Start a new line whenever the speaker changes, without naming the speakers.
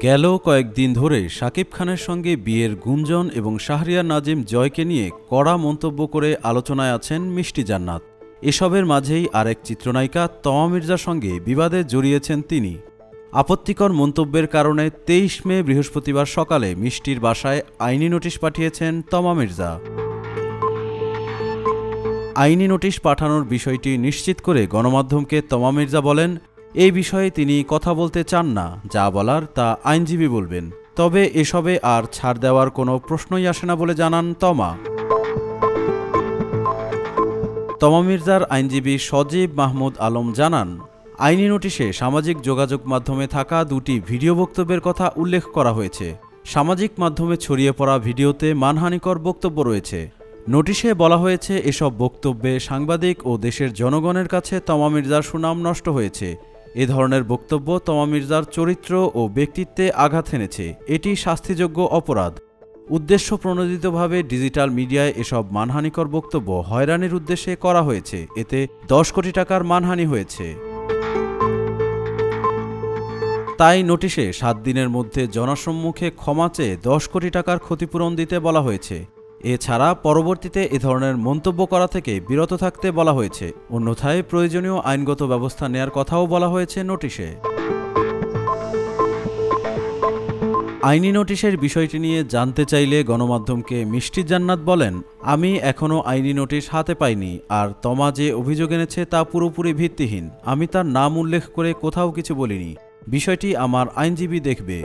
গেল কয়েকদিন ধরে শাকিব খানের সঙ্গে বিয়ের গুঞ্জন এবং শাহরিয়ার নাজিম জয়কে নিয়ে কড়া মন্তব্য করে আলোচনায় আছেন মিষ্টি জান্নাত। এসবের মাঝেই আরেক চিত্রনায়িকা তমা মির্জার সঙ্গে বিবাদে জড়িয়েছেন তিনি। আপত্তিকর মন্তব্যের কারণে ২৩ মে বৃহস্পতিবার সকালে মিষ্টির বাসায় আইনি নোটিশ পাঠিয়েছেন তমা মির্জা। আইনি নোটিশ পাঠানোর বিষয়টি নিশ্চিত করে গণমাধ্যমকে তমা মির্জা বলেন, এই বিষয়ে তিনি কথা বলতে চান না, যা বলার তা আইনজীবী বলবেন। তবে এসবে আর ছাড় দেওয়ার কোনো প্রশ্নই আসে না বলে জানান তমা। তমা মির্জার আইনজীবী সজীব মাহমুদ আলম জানান, আইনি নোটিশে সামাজিক যোগাযোগ মাধ্যমে থাকা দুটি ভিডিও বক্তব্যের কথা উল্লেখ করা হয়েছে। সামাজিক মাধ্যমে ছড়িয়ে পড়া ভিডিওতে মানহানিকর বক্তব্য রয়েছে। নোটিশে বলা হয়েছে, এসব বক্তব্যে সাংবাদিক ও দেশের জনগণের কাছে তমা মির্জার সুনাম নষ্ট হয়েছে। এ ধরনের বক্তব্য তমা মির্জার চরিত্র ও ব্যক্তিত্বে আঘাত এনেছে। এটি শাস্তিযোগ্য অপরাধ। উদ্দেশ্যপ্রণোদিতভাবে ডিজিটাল মিডিয়ায় এসব মানহানিকর বক্তব্য হয়রানির উদ্দেশ্যে করা হয়েছে। এতে ১০ কোটি টাকার মানহানি হয়েছে। তাই নোটিশে ৭ দিনের মধ্যে জনসম্মুখে ক্ষমা চেয়ে ১০ কোটি টাকার ক্ষতিপূরণ দিতে বলা হয়েছে। এছাড়া পরবর্তীতে এ ধরনের মন্তব্য করা থেকে বিরত থাকতে বলা হয়েছে। অন্যথায় প্রয়োজনীয় আইনগত ব্যবস্থা নেয়ার কথাও বলা হয়েছে নোটিশে। আইনি নোটিশের বিষয়টি নিয়ে জানতে চাইলে গণমাধ্যমকে মিষ্টি জান্নাত বলেন, আমি এখনও আইনি নোটিশ হাতে পাইনি, আর তমা যে অভিযোগ এনেছে তা পুরোপুরি ভিত্তিহীন। আমি তার নাম উল্লেখ করে কোথাও কিছু বলিনি। বিষয়টি আমার আইনজীবী দেখবে।